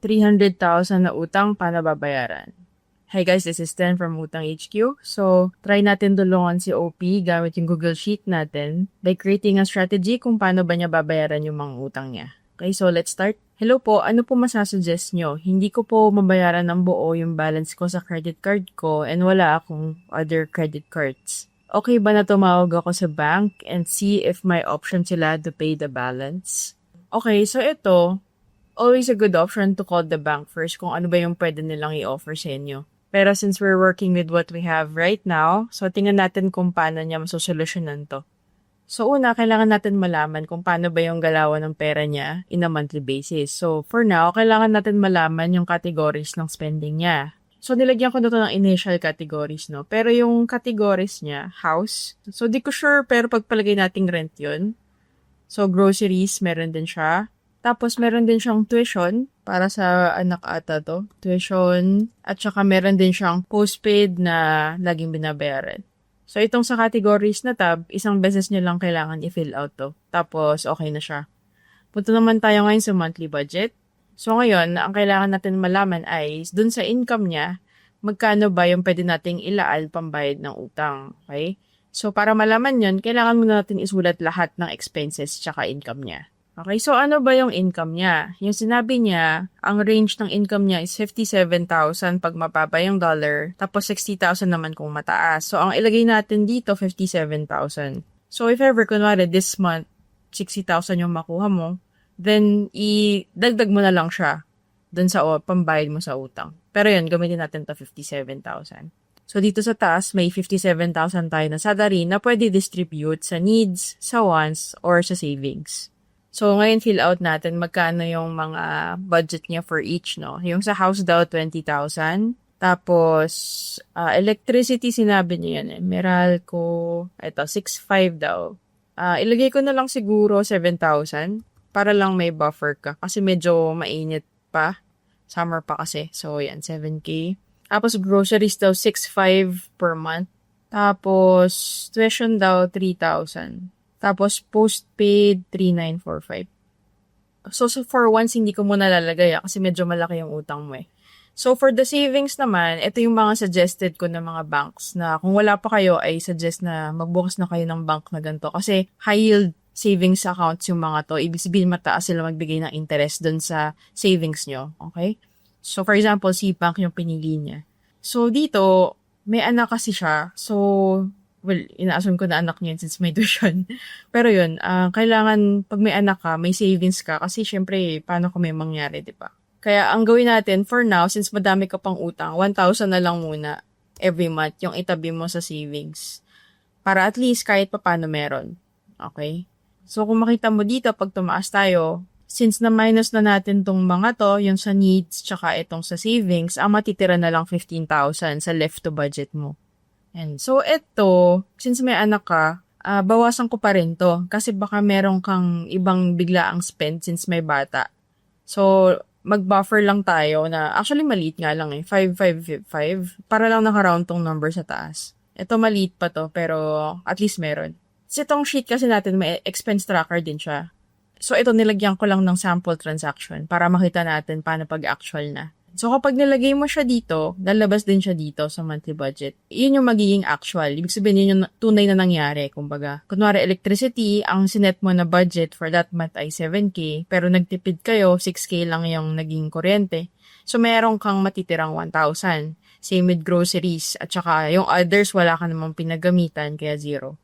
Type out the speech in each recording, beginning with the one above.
300,000 na utang, paano babayaran? Hey guys, this is Ten from Utang HQ. So, try natin tulungan si OP gamit yung Google Sheet natin by creating a strategy kung paano ba niya babayaran yung mga utang niya. Okay, so let's start. Hello po, ano po masasuggest nyo? Hindi ko po mabayaran ng buo yung balance ko sa credit card ko and wala akong other credit cards. Okay ba na tumawag ako sa bank and see if may option sila to pay the balance? Okay, so ito, always a good option to call the bank first kung ano ba yung pwede nilang i-offer sa inyo. Pero since we're working with what we have right now, so tingnan natin kung paano niya masosolusyonan to. So una, kailangan natin malaman kung paano ba yung galawan ng pera niya in a monthly basis. So for now, kailangan natin malaman yung categories ng spending niya. So nilagyan ko na to ng initial categories, no? Pero yung categories niya, house. So di ko sure, pero pagpalagay nating rent yun. So groceries, meron din siya. Tapos, meron din siyang tuition para sa anak ata to. Tuition. At saka meron din siyang postpaid na laging binabayaran. So, itong sa categories na tab, isang beses nyo lang kailangan i-fill out to. Tapos, okay na siya. Punta naman tayo ngayon sa monthly budget. So, ngayon, ang kailangan natin malaman ay, dun sa income niya, magkano ba yung pwede nating ilaal pambayad ng utang. Okay? So, para malaman yun, kailangan muna natin isulat lahat ng expenses tsaka income niya. Okay, so ano ba yung income niya? Yung sinabi niya, ang range ng income niya is 57,000 pag mababa yung dollar, tapos 60,000 naman kung mataas. So, ang ilagay natin dito, 57,000. So, if ever, kunwari, this month, 60,000 yung makuha mo, then, idagdag mo na lang siya dun sa pambayad mo sa utang. Pero yun, gamitin natin to 57,000. So, dito sa taas, may 57,000 tayo na salary na pwede distribute sa needs, sa wants, or sa savings. So, ngayon fill out natin magkano yung mga budget niya for each, no? Yung sa house daw, 20,000. Tapos, electricity, sinabi niya yan eh. Meralco, ito, 6,500 daw. Ilagay ko na lang siguro 7,000 para lang may buffer ka. Kasi medyo mainit pa. Summer pa kasi. So, yan, 7K. Tapos, groceries daw, 6,500 per month. Tapos, tuition daw, 3,000. Tapos, postpaid, 3,945. So, for once, hindi ko muna lalagay kasi medyo malaki yung utang mo eh. So, for the savings naman, ito yung mga suggested ko na mga banks na kung wala pa kayo, ay suggest na magbukas na kayo ng bank na ganito. Kasi high yield savings accounts yung mga to. Ibig sabihin, mataas sila magbigay ng interest dun sa savings nyo. Okay? So, for example, Cbank yung pinili niya. So, dito, may anak kasi siya. So, well, ina-assume ko na anak niya since may tuition. Pero yun, kailangan pag may anak ka, may savings ka kasi syempre, paano kung may mangyari, di ba? Kaya ang gawin natin for now, since madami ka pang utang, 1,000 na lang muna every month yung itabi mo sa savings. Para at least kahit pa paano meron. Okay? So kung makita mo dito, pag tumaas tayo, since na-minus na natin tong mga to, yung sa needs, tsaka itong sa savings, ang matitira na lang 15,000 sa left to budget mo. And so, ito, since may anak ka, bawasan ko pa rin to. Kasi baka meron kang ibang biglaang spend since may bata. So, mag-buffer lang tayo na, actually maliit nga lang eh, 5,555. Para lang naka-round tong number sa taas. Ito maliit pa to, pero at least meron. Kasi itong sheet kasi natin, may expense tracker din siya. So, ito nilagyan ko lang ng sample transaction para makita natin paano pag-actual na. So, kapag nilagay mo siya dito, lalabas din siya dito sa monthly budget. Yun yung magiging actual. Ibig sabihin, yun yung tunay na nangyari. Kumbaga, kunwari electricity, ang sinet mo na budget for that month ay 7K, pero nagtipid kayo, 6K lang yung naging kuryente. So, meron kang matitirang 1,000. Same with groceries. At saka, yung others, wala ka namang pinagamitan, kaya 0.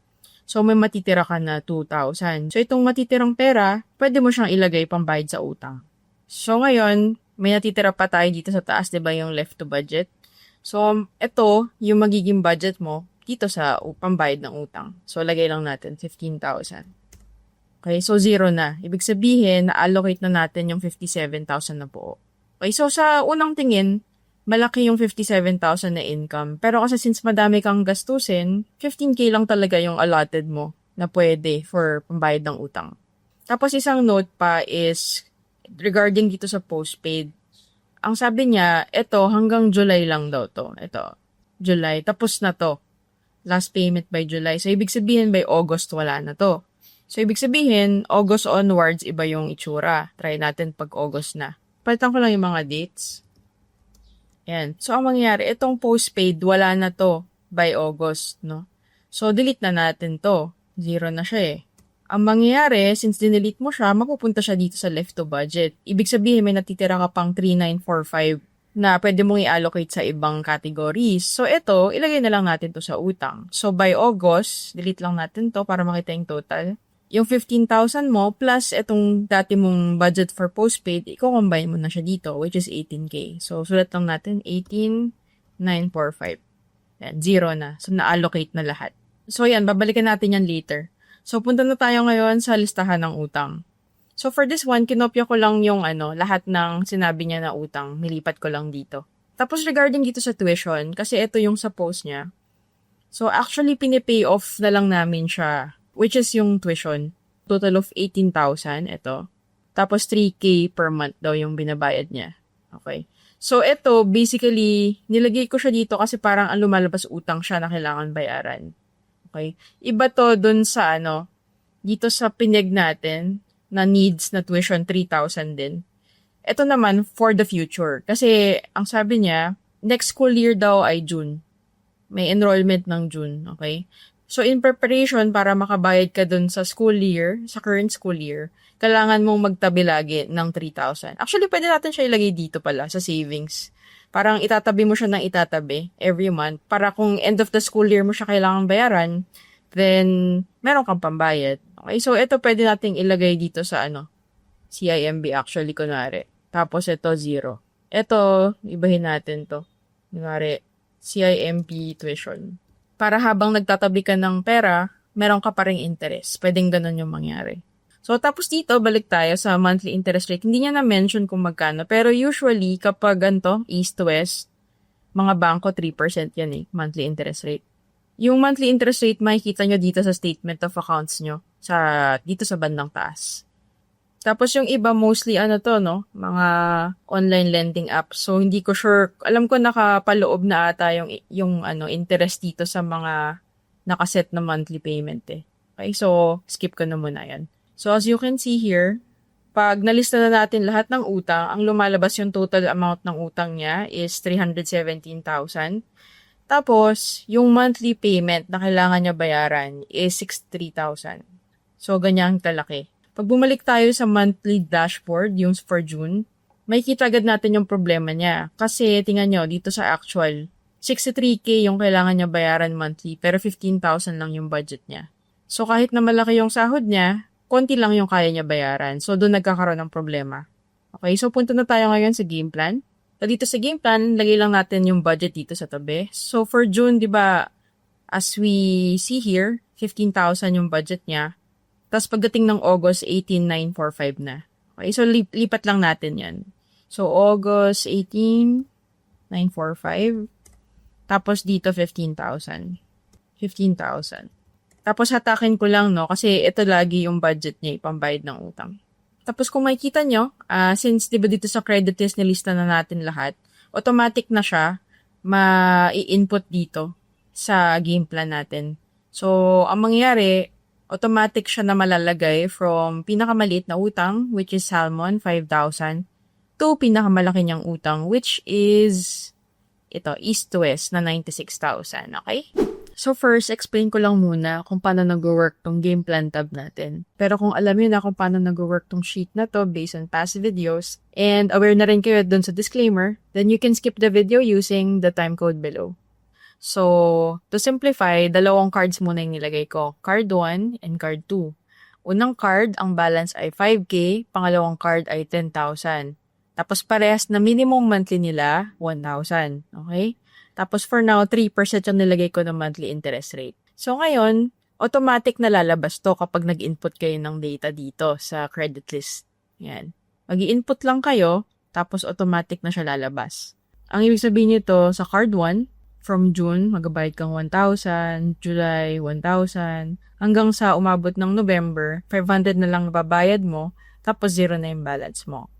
So, may matitira ka na 2,000. So, itong matitirang pera, pwede mo siyang ilagay pang bayad sa utang. So, ngayon, may natitira pa tayo dito sa taas, diba, yung left to budget. So, ito, yung magiging budget mo dito sa pambayad ng utang. So, lagay lang natin 15,000. Okay, so 0 na. Ibig sabihin, na-allocate na natin yung 57,000 na po. Okay, so sa unang tingin, malaki yung 57,000 na income. Pero kasi since madami kang gastusin, 15K lang talaga yung allotted mo na pwede for pambayad ng utang. Tapos isang note pa is regarding dito sa postpaid. Ang sabi niya, ito hanggang July lang daw to. Ito, July. Tapos na to. Last payment by July. So, ibig sabihin by August wala na to. So, ibig sabihin, August onwards, iba yung itsura. Try natin pag August na. Palitan ko lang yung mga dates. Yan. So, ang mangyayari, itong postpaid, wala na to by August, no? So, delete na natin to. 0 na siya eh. Ang mangyayari, since dinelete mo siya, mapupunta siya dito sa left to budget. Ibig sabihin, may natitira ka pang 3,945 na pwede mong i-allocate sa ibang categories. So, ito, ilagay na lang natin to sa utang. So, by August, delete lang natin to para makita yung total. Yung 15,000 mo, plus itong dati mong budget for postpaid, i-combine mo na siya dito, which is 18K. So, sulat lang natin, 18,945. Yan, 0 na. So, na-allocate na lahat. So, yan, babalikan natin yan later. So, punta na tayo ngayon sa listahan ng utang. So, for this one, kinopya ko lang yung lahat ng sinabi niya na utang. Nilipat ko lang dito. Tapos, regarding dito sa tuition, kasi ito yung sa post niya. So, actually, pinipay off na lang namin siya, which is yung tuition. Total of 18,000, ito. Tapos, 3K per month daw yung binabayad niya. Okay. So, ito, basically, nilagay ko siya dito kasi parang ang lumalabas utang siya na kailangan bayaran. Okay. Iba to dun sa dito sa pineg natin na needs na tuition 3,000 din. Ito naman for the future. Kasi ang sabi niya, next school year daw ay June. May enrollment ng June. Okay. So in preparation para makabayad ka dun sa school year, sa current school year, kailangan mong magtabi lagi ng 3,000. Actually, pwede natin siya ilagay dito pala sa savings. Parang itatabi mo siya ng itatabi every month para kung end of the school year mo siya kailangang bayaran, then meron kang pambayad. Okay, so ito pwede nating ilagay dito sa CIMB actually, kunwari. Tapos ito 0. Ito, ibahin natin to. Kunwari, CIMB tuition. Para habang nagtatabi ka ng pera, meron ka pa ring interest. Pwedeng ganun yung mangyari. So, tapos dito, balik tayo sa monthly interest rate. Hindi niya na-mention kung magkano. Pero usually, kapag east to west, mga bangko, 3% yan monthly interest rate. Yung monthly interest rate, makikita nyo dito sa statement of accounts nyo. Dito sa bandang taas. Tapos yung iba, mostly mga online lending apps. So, hindi ko sure. Alam ko nakapaloob na ata yung interest dito sa mga nakaset na monthly payment eh. Okay, so, skip ko na muna yan. So, as you can see here, pag nalista na natin lahat ng utang, ang lumalabas yung total amount ng utang niya is 317,000. Tapos, yung monthly payment na kailangan niya bayaran is 63,000. So, ganyang kalaki. Pag bumalik tayo sa monthly dashboard, yung for June, may kita agad natin yung problema niya. Kasi, tingnan nyo, dito sa actual, 63K yung kailangan niya bayaran monthly, pero 15,000 lang yung budget niya. So, kahit na malaki yung sahod niya, konti lang yung kaya niya bayaran. So, doon nagkakaroon ng problema. Okay, so punta na tayo ngayon sa game plan. So, dito sa game plan, lagay lang natin yung budget dito sa tabi. So, for June, di ba, as we see here, 15,000 yung budget niya. Tapos, pagdating ng August, 18,945 na. Okay, so lipat lang natin yan. So, August, 18,945. Tapos, dito, 15,000. 15,000. Tapos hatakin ko lang, kasi ito lagi yung budget niya, pambayad ng utang. Tapos kung makikita nyo, since diba dito sa credit list nilista na natin lahat, automatic na siya ma-i-input dito sa game plan natin. So, ang mangyayari, automatic siya na malalagay from pinakamaliit na utang, which is Salmon, 5,000, to pinakamalaki niyang utang, which is ito, east to west na 96,000. Okay? So first, explain ko lang muna kung paano nag-work tong game plan tab natin. Pero kung alam niyo na kung paano nag-work tong sheet na to based on past videos, and aware na rin kayo dun sa disclaimer, then you can skip the video using the time code below. So, to simplify, dalawang cards muna yung nilagay ko. Card 1 and card 2. Unang card, ang balance ay 5K. Pangalawang card ay 10,000. Tapos parehas na minimum monthly nila, 1,000. Okay? Tapos for now, 3% yung nilagay ko ng monthly interest rate. So ngayon, automatic na lalabas to kapag nag-input kayo ng data dito sa credit list. Yan. Mag-i-input lang kayo, tapos automatic na siya lalabas. Ang ibig sabihin nito, sa card 1, from June, magbabayad kang 1,000, July, 1,000, hanggang sa umabot ng November, 500 na lang babayad mo, tapos 0 na yung balance mo.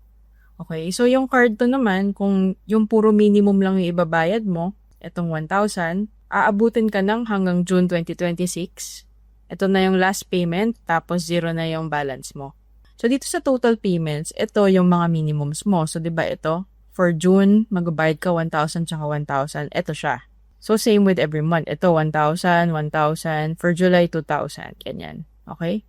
Okay, so yung card to naman, kung yung puro minimum lang yung ibabayad mo, itong 1,000, aabutin ka ng hanggang June 2026. Ito na yung last payment, tapos 0 na yung balance mo. So, dito sa total payments, ito yung mga minimums mo. So, di ba ito? For June, magbabayad ka 1,000 tsaka 1,000. Ito siya. So, same with every month. Ito, 1,000, 1,000. For July, 2,000. Ganyan. Okay?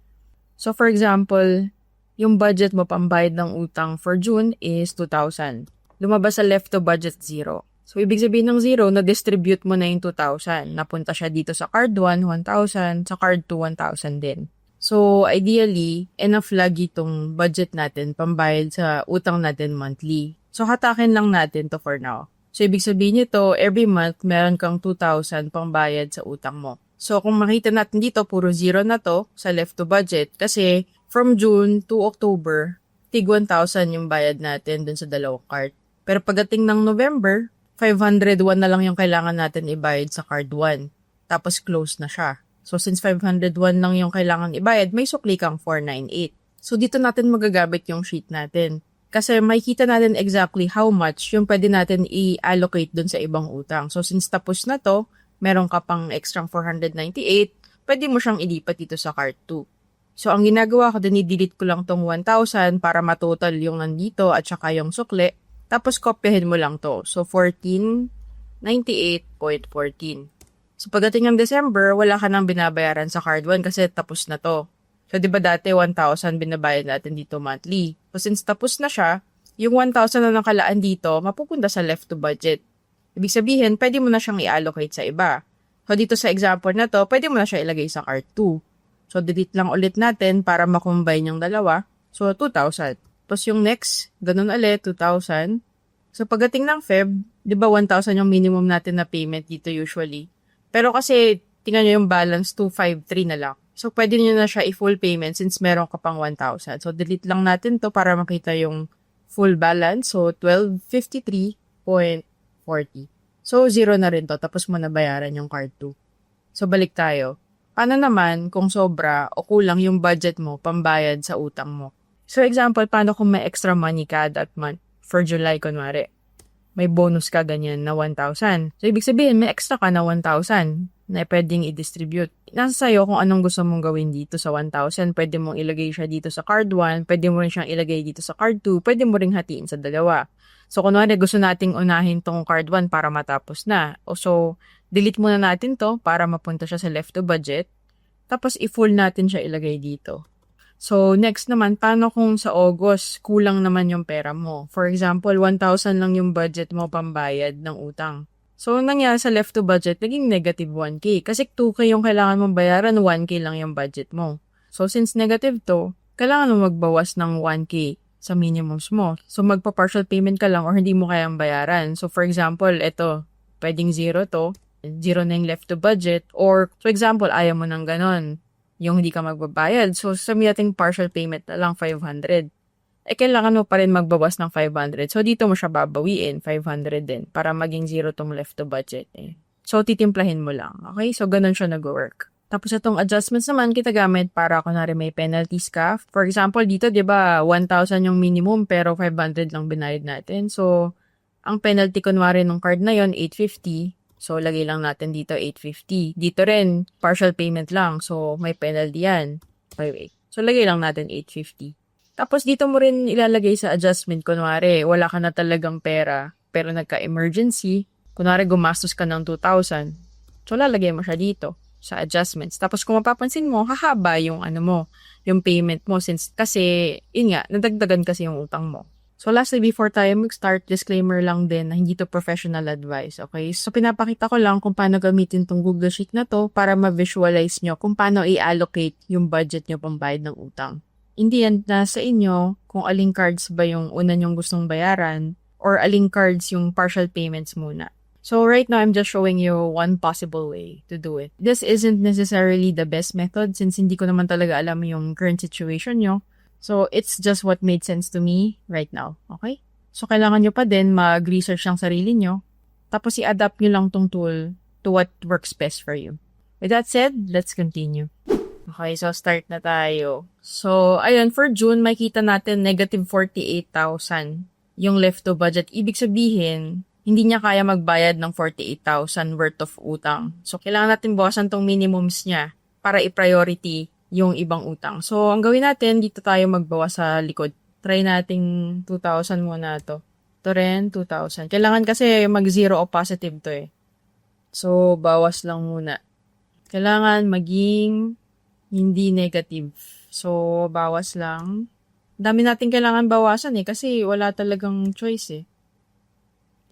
So, for example, yung budget mo pambayad ng utang for June is 2,000. Lumabas sa left to budget 0. So, ibig sabihin ng 0, na-distribute mo na yung 2,000. Napunta siya dito sa card 1, 1,000. Sa card 2, 1,000 din. So, ideally, enough lagi itong budget natin pambayad sa utang natin monthly. So, hatakin lang natin to for now. So, ibig sabihin nito, every month, meron kang 2,000 pambayad sa utang mo. So, kung makita natin dito, puro 0 na to sa left to budget. Kasi, from June to October, tig 1,000 yung bayad natin dun sa dalawang card. Pero pagdating ng November, 501 na lang yung kailangan natin ibayad sa card 1. Tapos close na siya. So since 501 lang yung kailangan ibayad, may sukli kang 498. So dito natin magagamit yung sheet natin. Kasi makikita natin exactly how much yung pwede natin i-allocate dun sa ibang utang. So since tapos na to, meron ka pang extra 498, pwede mo siyang ilipat dito sa card 2. So ang ginagawa ko, dinidelete ko lang tong 1,000 para matotal yung nandito at saka yung sukli. Tapos, kopyahin mo lang to. So, 1498.14. So, pagdating ng December, wala ka nang binabayaran sa card 1 kasi tapos na to. So, di ba dati 1,000 binabayad natin dito monthly? So, since tapos na siya, yung 1,000 na nakalaan dito, mapupunta sa left to budget. Ibig sabihin, pwede mo na siyang i-allocate sa iba. So, dito sa example na to, pwede mo na siya ilagay sa card 2. So, delete lang ulit natin para makombine yung dalawa. So, 2,000. Tapos yung next, ganun ulit, 2,000. So, pagdating ng Feb, di ba 1,000 yung minimum natin na payment dito usually. Pero kasi, tingnan nyo yung balance, 253 na lang. So, pwede nyo na siya i-full payment since meron ka pang 1,000. So, delete lang natin to para makita yung full balance. So, 1,253.40. So, 0 na rin to. Tapos mo nabayaran yung card 2. So, balik tayo. Paano naman kung sobra o kulang yung budget mo pambayad sa utang mo? So, example, paano kung may extra money ka that month? For July, kunwari. May bonus ka ganyan na 1,000. So, ibig sabihin, may extra ka na 1,000 na pwedeng i-distribute. Nasa sa'yo kung anong gusto mong gawin dito sa 1,000. Pwede mong ilagay siya dito sa card 1. Pwede mo rin siyang ilagay dito sa card 2. Pwede mo ring hatiin sa dalawa. So, kunwari, gusto nating unahin tong card 1 para matapos na. So, delete muna natin to para mapunta siya sa left to budget. Tapos, i-full natin siya ilagay dito. So, next naman, paano kung sa August, kulang naman yung pera mo? For example, 1,000 lang yung budget mo pambayad ng utang. So, nangyari sa left to budget, naging negative 1K. Kasi 2K yung kailangan mong bayaran, 1K lang yung budget mo. So, since negative to, kailangan mo magbawas ng 1K sa minimums mo. So, magpa-partial payment ka lang or hindi mo kayang bayaran. So, for example, ito, pwedeng 0 to, 0 na yung left to budget. Or, for example, ayaw mo ng ganon. Yung hindi ka magbabayad. So, sabihin natin partial payment na lang 500. Kailangan mo pa rin magbawas ng 500. So, dito mo siya babawiin, 500 din, para maging 0 tong left to budget. So, titimplahin mo lang. Okay? So, ganun siya nag-work. Tapos, itong adjustments naman, kita gamit para kunwari may penalties ka. For example, dito, di ba, 1,000 yung minimum, pero 500 lang binayad natin. So, ang penalty kunwari ng card na yon 850. So, lagay lang natin dito 850. Dito rin, partial payment lang. So, may penalty yan. 5,800. So, lagay lang natin 850. Tapos, dito mo rin ilalagay sa adjustment. Kunwari, wala ka na talagang pera, pero nagka-emergency. Kunwari, gumastos ka ng 2,000. So, lalagay mo siya dito sa adjustments. Tapos, kung mapapansin mo, hahaba yung yung payment mo. Kasi, yun nga, nadagdagan kasi yung utang mo. So lastly, before tayo mag-start, disclaimer lang din na hindi to professional advice, okay? So pinapakita ko lang kung paano gamitin tong Google Sheet na to para ma-visualize nyo kung paano i-allocate yung budget nyo pambayad ng utang. Hindi yan nasa inyo kung aling cards ba yung una nyong gustong bayaran or aling cards yung partial payments muna. So right now, I'm just showing you one possible way to do it. This isn't necessarily the best method since hindi ko naman talaga alam yung current situation nyo. So, it's just what made sense to me right now. Okay? So, kailangan nyo pa din mag-research ng sarili nyo. Tapos, i-adapt nyo lang tong tool to what works best for you. With that said, let's continue. Okay, so start na tayo. So, ayun, for June, makita natin negative 48,000 yung left to budget. Ibig sabihin, hindi niya kaya magbayad ng 48,000 worth of utang. So, kailangan natin bawasan tong minimums niya para i-priority yung ibang utang. So, ang gawin natin, dito tayo magbawas sa likod. Try nating 2,000 muna to. Ito rin, 2,000. Kailangan kasi mag-zero o positive to eh. So, bawas lang muna. Kailangan maging hindi negative. So, bawas lang. Dami natin kailangan bawasan eh, kasi wala talagang choice eh.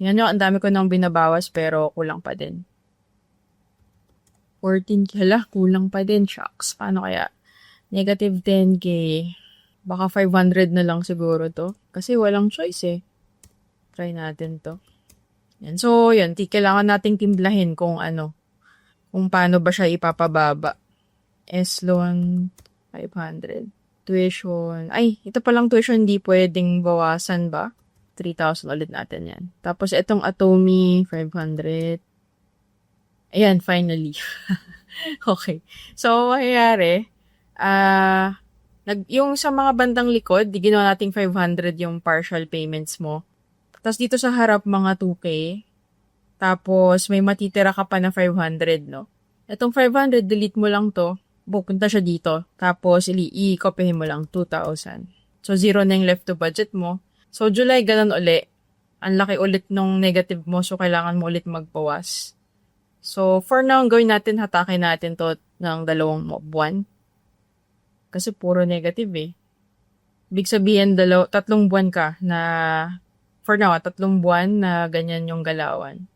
Yan yung, ang dami ko nang binabawas pero kulang pa din. 14K, kulang pa din, shucks. Paano kaya? Negative 10K. Baka 500 na lang siguro to. Kasi walang choice eh. Try natin to. Yan. So, yan. Kailangan nating timplahin kung ano. Kung paano ba siya ipapababa. S-loan, 500. Tuition. Ay, ito palang tuition hindi pwedeng bawasan ba? 3,000 ulit natin yan. Tapos, itong Atomy, 500. Ayan, finally. Okay. So, mangyayari, yung sa mga bandang likod, di ginawa nating 500 yung partial payments mo. Tapos dito sa harap, mga 2K. Tapos, may matitira ka pa na 500, no? Itong 500, delete mo lang to. Pupunta siya dito. Tapos, i-copyhin mo lang 2,000. So, zero na yung left to budget mo. So, July, ganun uli. Ang laki ulit nung negative mo. So, kailangan mo ulit magbawas. So, for now, ang gawin natin, hatakin natin to ng 2 buwan. Kasi puro negative eh. Ibig sabihin, 3 buwan ka na, for now, 3 buwan na ganyan yung galawan.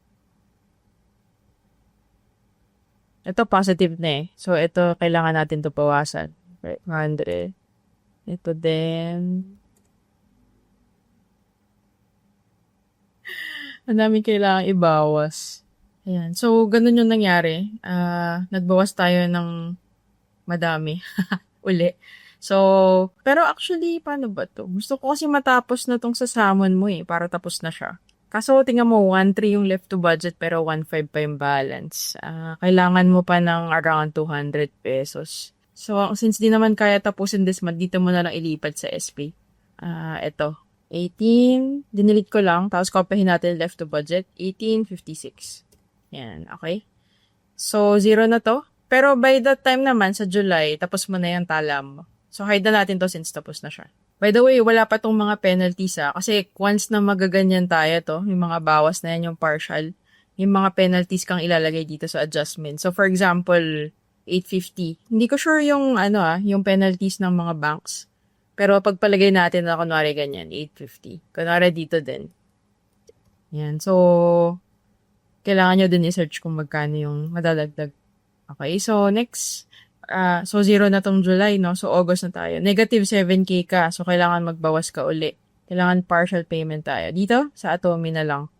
Ito positive na eh. So, ito, kailangan natin to bawasan. 500. Ito din. Ang daming kailangan ibawas. Ayan. So, ganun yung nangyari. Nagbawas tayo ng madami. Uli. So, pero actually, paano ba to? Gusto ko kasi matapos na tong sa salmon mo eh, para tapos na siya. Kaso, tingnan mo, 1,300 yung left to budget, pero 1,500 pa yung balance. Kailangan mo pa ng around 200 pesos. So, since di naman kaya tapusin this month, dito mo na lang ilipat sa SP. Ito. 18, dinilit ko lang, tapos copyhin natin left to budget, 1856. Yan, okay? So, 0 na to. Pero by that time naman, sa July, tapos mo na yung tala mo. So, hide na natin to since tapos na siya. By the way, wala pa tong mga penalties kasi once na magaganyan tayo to, yung mga bawas na yan, yung partial, yung mga penalties kang ilalagay dito sa adjustment. So, for example, 850. Hindi ko sure yung, yung penalties ng mga banks. Pero pagpalagay natin na kunwari ganyan, 850. Kunwari dito din. Yan. So, kailangan nyo din i-search kung magkano yung madadagdag. Okay, so next. So 0 na tong July, no? So August na tayo. Negative 7K ka. So kailangan magbawas ka uli. Kailangan partial payment tayo. Dito, sa Atomy na lang.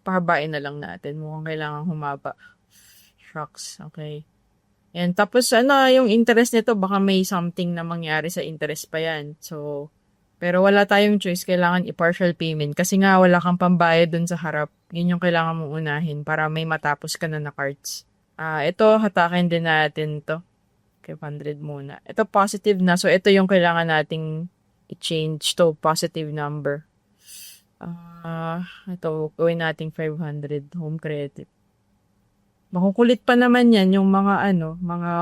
Pahabain na lang natin. Mukhang kailangan humaba. Shucks. Okay. And tapos yung interest nito, baka may something na mangyari sa interest pa yan. So, pero wala tayong choice. Kailangan i-partial payment. Kasi nga wala kang pambayad dun sa harap. Yun yung kailangan mong unahin para may matapos ka na cards. Ito, hatakin din natin to. 500 muna. Ito positive na. So, ito yung kailangan nating i-change to positive number. Ito, gawin nating 500 home credit. Makukulit pa naman yan yung mga mga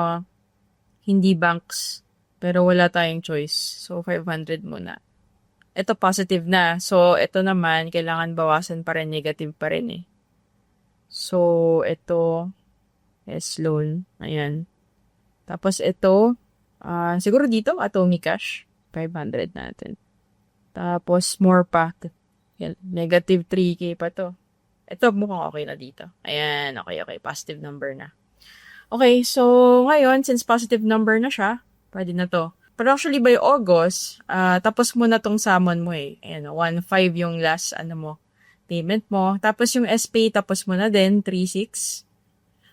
hindi banks. Pero wala tayong choice. So, 500 muna. Ito positive na. So, ito naman, kailangan bawasan pa rin. Negative pa rin eh. So, ito, S-loan. Ayan. Tapos ito, siguro dito, Atomy Cash. 500 natin. Tapos, more pa. Yan, negative 3K pa to. Ito, mukhang okay na dito. Ayan, okay. Positive number na. Okay, so, ngayon, since positive number na siya, pwede na to. Pero actually, by August, tapos mo na tong salmon mo eh. Ayan, 1,500 yung last, payment mo. Tapos yung SPay, tapos mo na din, 3,600.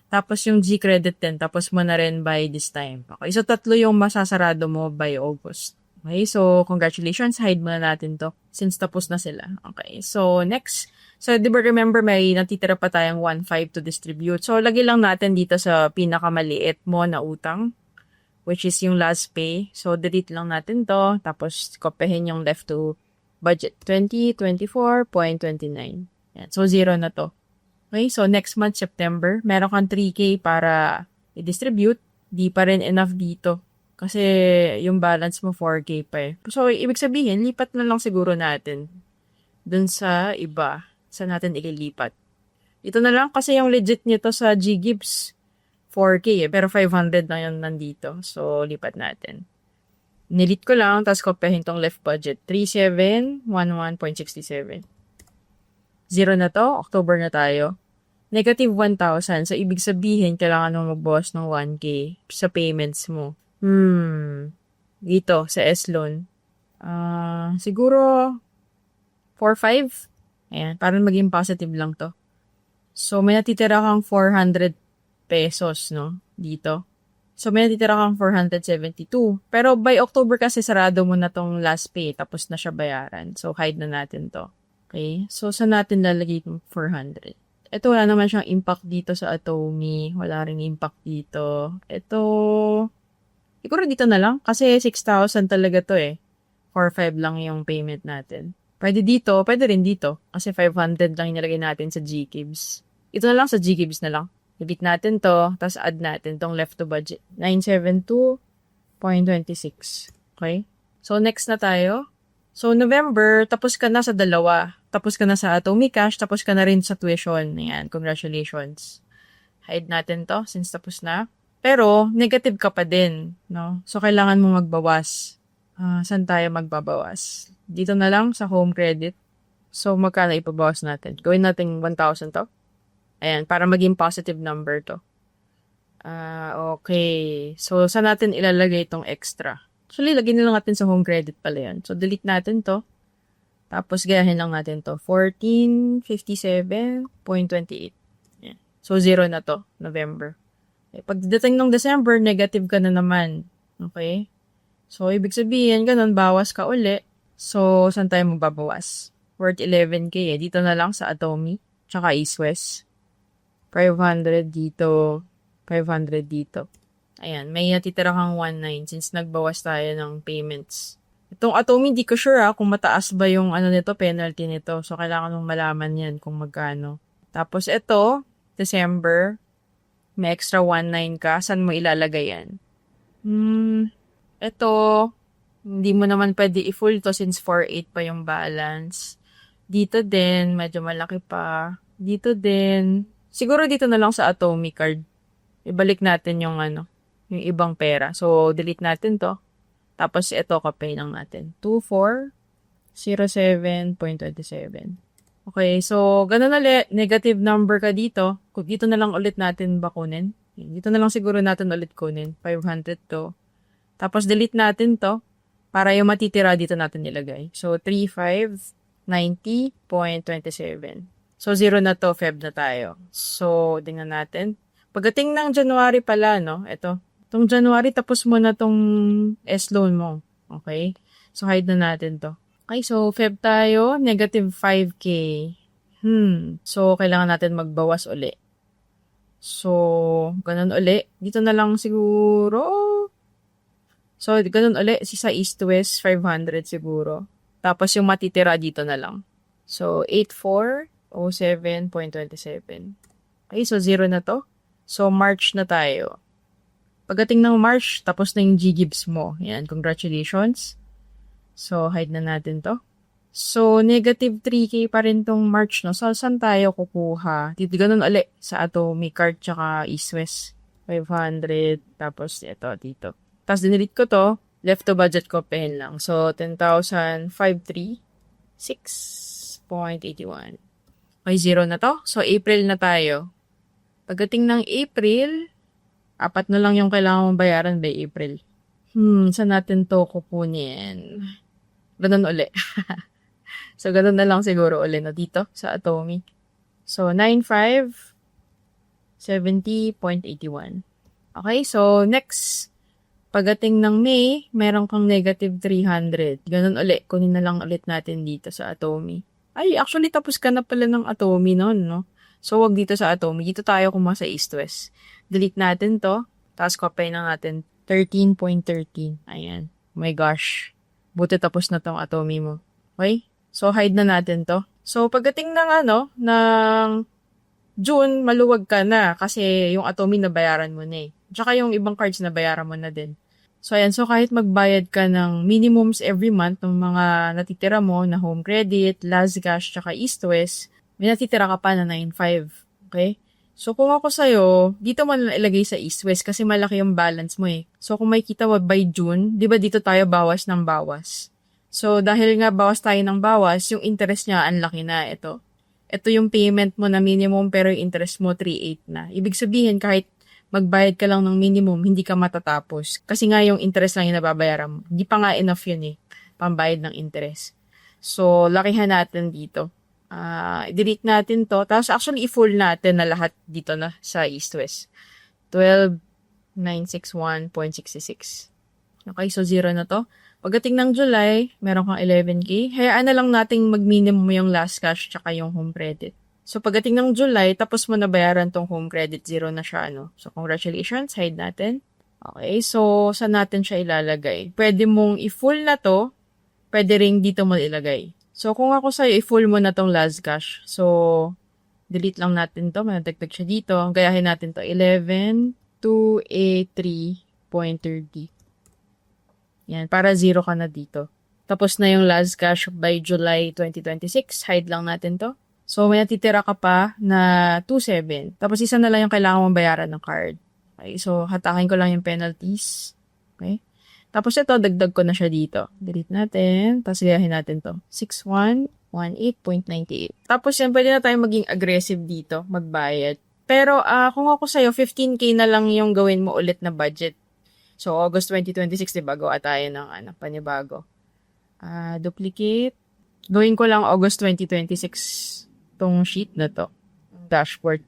Tapos yung G-Credit din, tapos mo na rin by this time. Okay, so 3 yung masasarado mo by August. Okay, so congratulations, hide muna natin to since tapos na sila. Okay, so next. So, di ba remember may natitira pa tayong 1,500 to distribute. So, lagi lang natin dito sa pinakamaliit mo na utang, which is yung last pay. So, delete lang natin to, tapos kopyahin yung left to budget. 2024.29. Yan, so 0 na to. Okay, so next month, September, meron kang 3K para i-distribute. Di pa rin enough dito. Kasi yung balance mo 4K pa eh. So, ibig sabihin, lipat na lang siguro natin dun sa iba. Sa natin ililipat. Ito na lang kasi yung legit nito sa G-Gibbs 4K eh. Pero 500 na yun nandito. So, lipat natin. Nilit ko lang, tapos kopyahin tong left budget. 3711.67. Zero na to. October na tayo. Negative 1,000. So, ibig sabihin, kailangan mo magbawas ng 1K sa payments mo. Dito, sa S-Loan. Siguro, 4-5. Ayan, parang maging positive lang to. So, may natitira kang 400 pesos, no? Dito. So, may natitira kang 472. Pero by October kasi sarado mo na tong last pay. Tapos na siya bayaran. So, hide na natin to. Okay? So, saan natin lalagay itong 400? Ito, wala naman siyang impact dito sa Atomy. Wala ring impact dito. Ito, siguro dito na lang. Kasi 6,000 talaga to eh. 4-5 lang yung payment natin. Pwede dito, pwede rin dito. Kasi 500 lang inilagay natin sa G-Gibbs. Ito na lang sa G-Gibbs na lang. Delete natin to, tapos add natin tong left to budget. 972.26. Okay? So, next na tayo. So, November, tapos ka na sa dalawa. Tapos ka na sa Atomy Cash, tapos ka na rin sa tuition. Ayan, congratulations. Hide natin to, since tapos na. Pero, negative ka pa din, no? So, kailangan mo magbawas. Saan tayo magbabawas? Dito na lang sa home credit. So, magkano ipabawas natin? Gawin natin 1,000 to. Ayan, para maging positive number to. Okay. So, saan natin ilalagay itong extra? Actually, lagyan na lang natin sa home credit pala yan. So, delete natin to. Tapos, gayahin lang natin to. 1457.28. Ayan. So, 0 na to. November. Okay. Pagdating ng December, negative ka na naman. Okay? So, ibig sabihin, ganun, bawas ka uli. So, saan tayo magbabawas? Worth 11K eh. Dito na lang sa Atomy. Tsaka East West. 500 dito. 500 dito. Ayan. May natitira kang 1.9 since nagbawas tayo ng payments. Itong Atomy, di ko sure kung mataas ba yung nito, penalty nito. So, kailangan mong malaman yan kung magkano. Tapos, ito, December, may extra 1.9 ka. Saan mo ilalagay yan? Ito, hindi mo naman pwede i-full to since 4.8 pa yung balance. Dito din, medyo malaki pa. Dito din. Siguro dito na lang sa Atomy card. Ibalik natin yung yung ibang pera. So, delete natin to. Tapos, ito, kapay lang natin. 2407.27. Okay, so, ganun ulit. Negative number ka dito. Kung dito na lang ulit natin bakunin. Dito na lang siguro natin ulit kunin. 500 to. Tapos, delete natin to. Para yung matitira dito natin nilagay. So, 3590.27. So, 0 na to, Feb na tayo. So, tingnan natin. Pagdating ng January pala, no? Itong January, tapos mo na tong S-loan mo. Okay? So, hide na natin to. Okay, so, Feb tayo, negative 5K. So, kailangan natin magbawas uli. So, ganun uli. Dito na lang siguro. So, ganun uli. Sa East West, 500 siguro. Tapos, yung matitira dito na lang. So, 8407.27. Okay, so 0 na to. So, March na tayo. Pagdating ng March, tapos na yung G-Gibbs mo. Yan, congratulations. So, hide na natin to. So, negative 3K pa rin tong March, no? So, saan tayo kukuha? Dito ganun uli. Sa Atomy card, tsaka East West. 500. Tapos, ito, dito. Tapos, dinilit ko to. Left to budget ko, pen lang. So, 10,536.81. Okay, 0 na to. So, April na tayo. Pagdating ng April, 4 na lang yung kailangan mong bayaran by April. Saan natin to kukunin? Ganun uli. So, ganun na lang siguro uli na dito sa Atomy. So, 9570.81. Okay, so next, pagdating ng May, meron kang negative 300. Ganun uli, kunin na lang ulit natin dito sa Atomy. Ay, actually, tapos ka na pala ng Atomy noon, no? So, wag dito sa Atomy. Dito tayo kung sa East-West. Delete natin to. Tapos, copy na natin 13.13. Ayan. Oh my gosh. Buti tapos na tong Atomy mo. Okay? So, hide na natin to. So, pagdating ng ng June, maluwag ka na kasi yung Atomy nabayaran mo na eh. Tsaka yung ibang cards na bayaran mo na din. So, ayan. So, kahit magbayad ka ng minimums every month ng mga natitira mo na home credit, last cash, tsaka east-west, may natitira ka pa na 9.5. Okay? So, kung ako sa'yo, dito mo na ilagay sa east-west kasi malaki yung balance mo eh. So, kung makikita mo by June, di ba dito tayo bawas ng bawas? So, dahil nga bawas tayo ng bawas, yung interest niya, ang laki na. Ito yung payment mo na minimum pero yung interest mo 3.8 na. Ibig sabihin, kahit magbayad ka lang ng minimum, hindi ka matatapos. Kasi nga yung interest lang yung nababayaran mo. Hindi pa nga enough yun eh, pambayad ng interest. So, lakihan natin dito. Delete natin to. Tapos actually, i-full natin na lahat dito na sa East-West. 12,961.66. Okay, so 0 na to. Pagdating ng July, meron kang 11K. Hayaan na lang nating mag-minimum yung last cash tsaka yung home credit. So, pagdating ng July, tapos mo na bayaran tong home credit, 0 na siya, ano? So, congratulations, hide natin. Okay, so, saan natin siya ilalagay? Pwede mong i-full na to, pwede ring dito mo ilagay. So, kung ako sa'yo, i-full mo na tong last cash. So, delete lang natin to, manatagtag siya dito. Gayahin natin to, 11,283.30. Yan, para 0 ka na dito. Tapos na yung last cash by July 2026, hide lang natin to. So, may natitira ka pa na 2.7. Tapos, isa na lang yung kailangan mong bayaran ng card. Okay, so, hatakin ko lang yung penalties. Okay. Tapos, ito, dagdag ko na siya dito. Delete natin. Tapos, gayahin natin to. 6118.98. Tapos, yan, pwede na tayo maging aggressive dito, magbayad. Pero, kung ako sa'yo, 15K na lang yung gawin mo ulit na budget. So, August 2026, diba? Gawa tayo ng panibago. Duplicate. Gawin ko lang August 2026 tong sheet na to. Dashboard.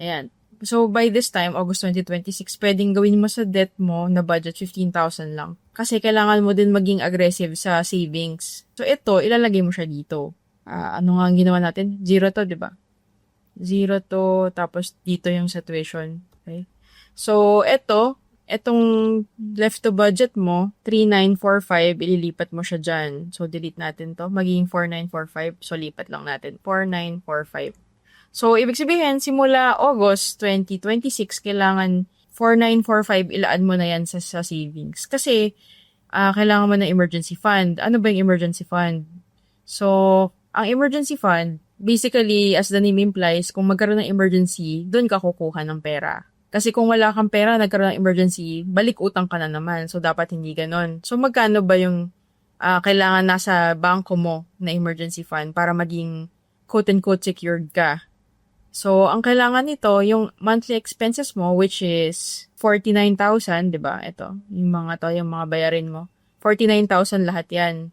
Ayan. So, by this time, August 2026, pwedeng gawin mo sa debt mo na budget 15,000 lang. Kasi kailangan mo din maging aggressive sa savings. So, ito, ilalagay mo siya dito. Ano nga ang ginawa natin? 0 to, di ba? 0 to, tapos dito yung sa tuition. Okay? So, etong left to budget mo, 3,945, ililipat mo siya dyan. So, delete natin to. Magiging 4,945. So, lipat lang natin. 4,945. So, ibig sabihin, simula August 2026, kailangan 4,945, ilaan mo na yan sa savings. Kasi, kailangan mo ng emergency fund. Ano ba yung emergency fund? So, ang emergency fund, basically, as the name implies, kung magkaroon ng emergency, doon ka kukuha ng pera. Kasi kung wala kang pera, nagkaroon ng emergency, balik utang ka na naman. So, dapat hindi ganon. So, magkano ba yung kailangan nasa bangko mo na emergency fund para maging quote-unquote secured ka? So, ang kailangan nito, yung monthly expenses mo, which is 49,000, di ba? Ito, yung mga bayarin mo. 49,000 lahat yan.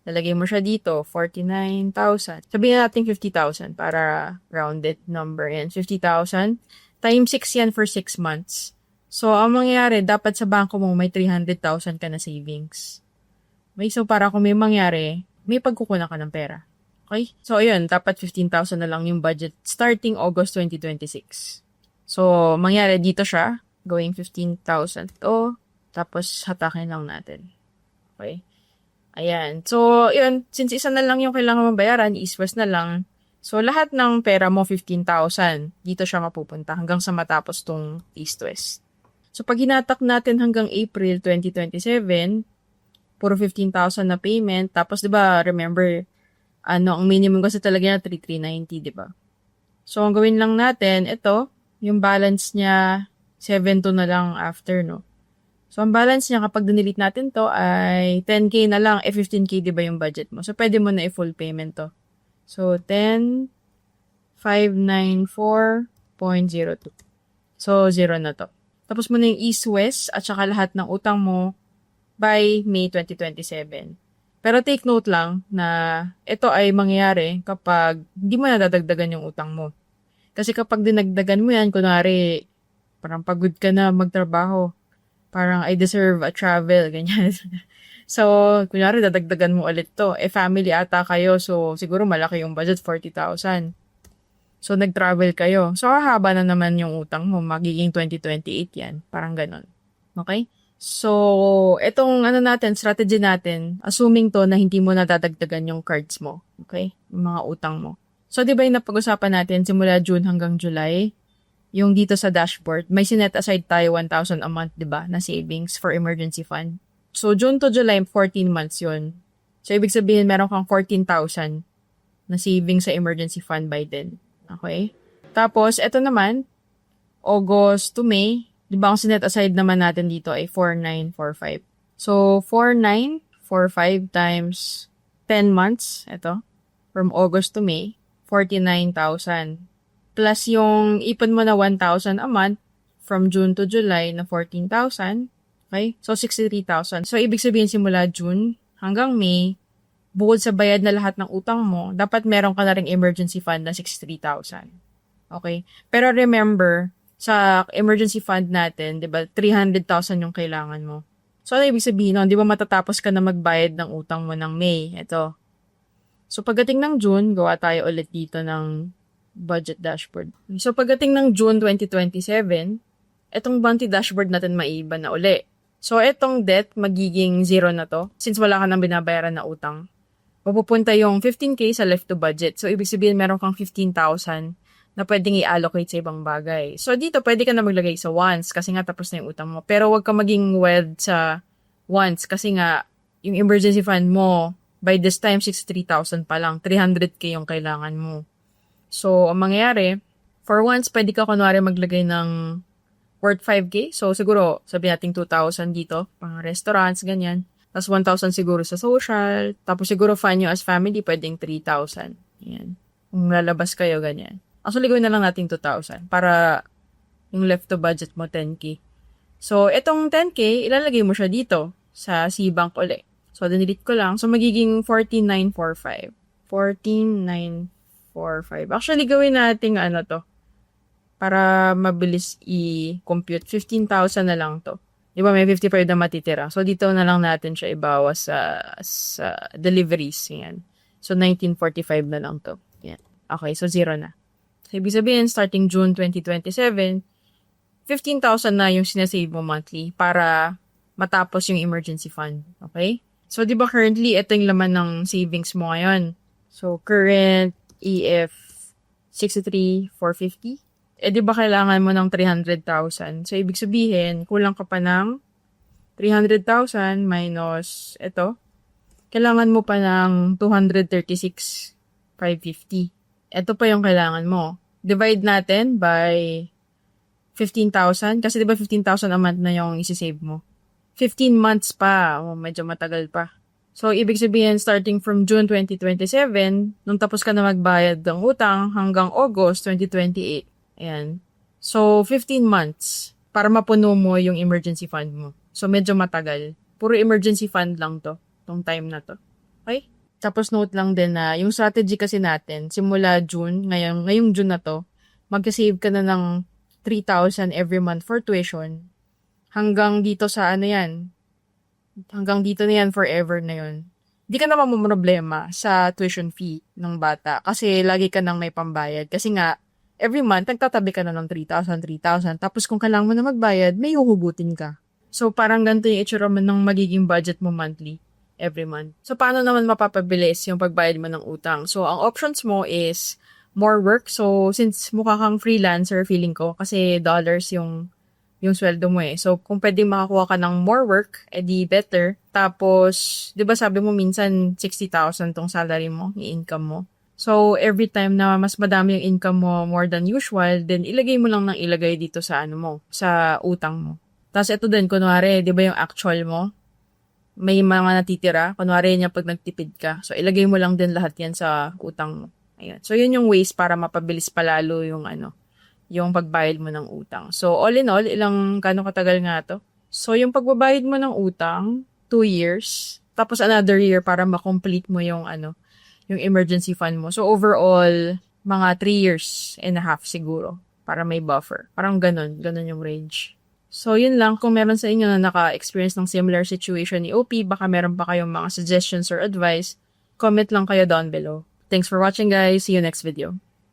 Lalagay mo siya dito, 49,000. Sabihin natin 50,000 para rounded number yan. 50,000. Times 6 yan for 6 months. So, ang mangyayari, dapat sa bangko mo may 300,000 ka na savings. Okay, so para kung may mangyari, may pagkukunan ka ng pera. Okay? So, ayun, dapat 15,000 na lang yung budget starting August 2026. So, mangyari dito siya, going 15,000 to, tapos hatakin lang natin. Okay? Ayan. So, yun, since isa na lang yung kailangan mong bayaran, East-West na lang. So, lahat ng pera mo, 15,000. Dito siya mapupunta hanggang sa matapos tong East-West. So, pag hinatak natin hanggang April 2027, puro 15,000 na payment. Tapos, di ba, remember, ang minimum kasi talaga na 3,390, di ba? So, ang gawin lang natin, ito, yung balance niya, 7 to na lang after, no? So, ang balance niya kapag dinilit natin to ay 10K na lang. 15K, di ba yung budget mo? So, pwede mo na i-full payment to. So, 10,594.02. So, 0 na to. Tapos mo na yung East-West at saka lahat ng utang mo by May 2027. Pero take note lang na ito ay mangyayari kapag hindi mo nadadagdagan yung utang mo. Kasi kapag dinagdagan mo yan, kunwari, parang pagod ka na magtrabaho. Parang I deserve a travel, ganyan. So, kunyari, dadagdagan mo ulit to. Family ata kayo. So, siguro malaki yung budget, 40,000. So, nag-travel kayo. So, haba na naman yung utang mo. Magiging 2028 yan. Parang ganon. Okay? So, itong strategy natin, assuming to na hindi mo nadadagdagan yung cards mo. Okay? Yung mga utang mo. So, di ba yung napag-usapan natin simula June hanggang July? yung dito sa dashboard, may sinet aside tayo 1,000 a month, di ba, na savings for emergency fund. So, June to July, 14 months yun. So, ibig sabihin, meron kang 14,000 na savings sa emergency fund by then. Okay? Tapos, eto naman, August to May, di ba ang sinet aside naman natin dito ay 4,945. So, 4,945 times 10 months, eto, from August to May, 49,000. Plus yung ipon mo na 1,000 a month from June to July na 14,000. Okay? So, 63,000. So, ibig sabihin simula June hanggang May, bukod sa bayad na lahat ng utang mo, dapat meron ka na ring emergency fund na 63,000. Okay? Pero remember, sa emergency fund natin, di ba, 300,000 yung kailangan mo. So, ano ibig sabihin nun? Di ba matatapos ka na magbayad ng utang mo ng May? Ito. So, pagdating ng June, gawa tayo ulit dito ng budget dashboard. So, pagdating ng June 2027, etong bounty dashboard natin maiba na uli. So, etong debt, magiging zero na to. Since wala ka nang binabayaran na utang. Mapupunta yung 15K sa left to budget. So, ibig sabihin, meron kang 15,000 na pwedeng i-allocate sa ibang bagay. So, dito, pwede ka na maglagay sa wants kasi nga tapos na yung utang mo. Pero, wag ka maging wed sa wants kasi nga, yung emergency fund mo, by this time, 63,000 pa lang. 300K yung kailangan mo. So, ang mangyayari, for once, pwede ka kunwari maglagay ng worth 5K. So, siguro, sabi natin 2,000 dito, pang restaurants, ganyan. Tapos 1,000 siguro sa social. Tapos siguro fund nyo as family, pwedeng 3,000. Yan. Kung lalabas kayo, ganyan. Actually, gawin na lang natin 2,000 para yung left to budget mo 10K. So, itong 10K, ilalagay mo siya dito sa C-Bank ulit. So, dinilit ko lang. So, magiging 14,945. 14,945. Actually, gawin natin ano to. Para mabilis i-compute. 15,000 na lang to. Di ba may 55 na matitira. So, dito na lang natin siya ibawas sa deliveries. Yan. So, 1945 na lang to. Yan. Okay, so 0 na. So, ibig sabihin, starting June 2027, 15,000 na yung sinasave mo monthly para matapos yung emergency fund. Okay? So, di ba currently, ito yung laman ng savings mo ngayon. So, current EF 63,450. Eh, di ba kailangan mo ng 300,000? So, ibig sabihin, kulang ka pa ng 300,000 minus ito. Kailangan mo pa ng 236,550. Ito pa yung kailangan mo. Divide natin by 15,000. Kasi di ba 15,000 a month na yung isi-save mo. 15 months pa. Oh, medyo matagal pa. So, ibig sabihin, starting from June 2027, nung tapos ka na magbayad ng utang hanggang August 2028. Ayan. So, 15 months para mapuno mo yung emergency fund mo. So, medyo matagal. Puro emergency fund lang to. Tong time na to. Okay? Tapos note lang din na yung strategy kasi natin, simula June, ngayong June na to, mag-save ka na ng 3,000 every month for tuition. Hanggang dito sa ano yan. Hanggang dito na yan, forever na yun. Di ka naman problema sa tuition fee ng bata kasi lagi ka nang may pambayad. Kasi nga, every month, nagtatabi ka na ng 3,000, 3,000. Tapos kung kailangan mo na magbayad, may huhugutin ka. So, parang ganito yung itsura mo ng magiging budget mo monthly, every month. So, paano naman mapapabilis yung pagbayad mo ng utang? So, ang options mo is more work. So, since mukha kang freelancer, feeling ko, kasi dollars yung sweldo mo eh. So, kung pwedeng makakuha ka ng more work, edi better. Tapos, di ba sabi mo minsan 60,000 tong salary mo, yung income mo. So, every time na mas madami yung income mo more than usual, then ilagay mo lang ng ilagay dito sa ano mo, sa utang mo. Tapos ito din, kunwari, di ba yung actual mo, may mga natitira, kunwari niya pag nagtipid ka. So, ilagay mo lang din lahat yan sa utang mo. Ayun. So, yun yung ways para mapabilis palalo yung yung pagbayad mo ng utang. So, all in all, kano katagal nga to? So, yung pagbabayad mo ng utang, 2 years, tapos another year para ma-complete mo yung yung emergency fund mo. So, overall, mga 3 years and a half siguro para may buffer. Parang ganun yung range. So, yun lang. Kung meron sa inyo na naka-experience ng similar situation ni OP, baka meron pa kayong mga suggestions or advice, comment lang kayo down below. Thanks for watching, guys. See you next video.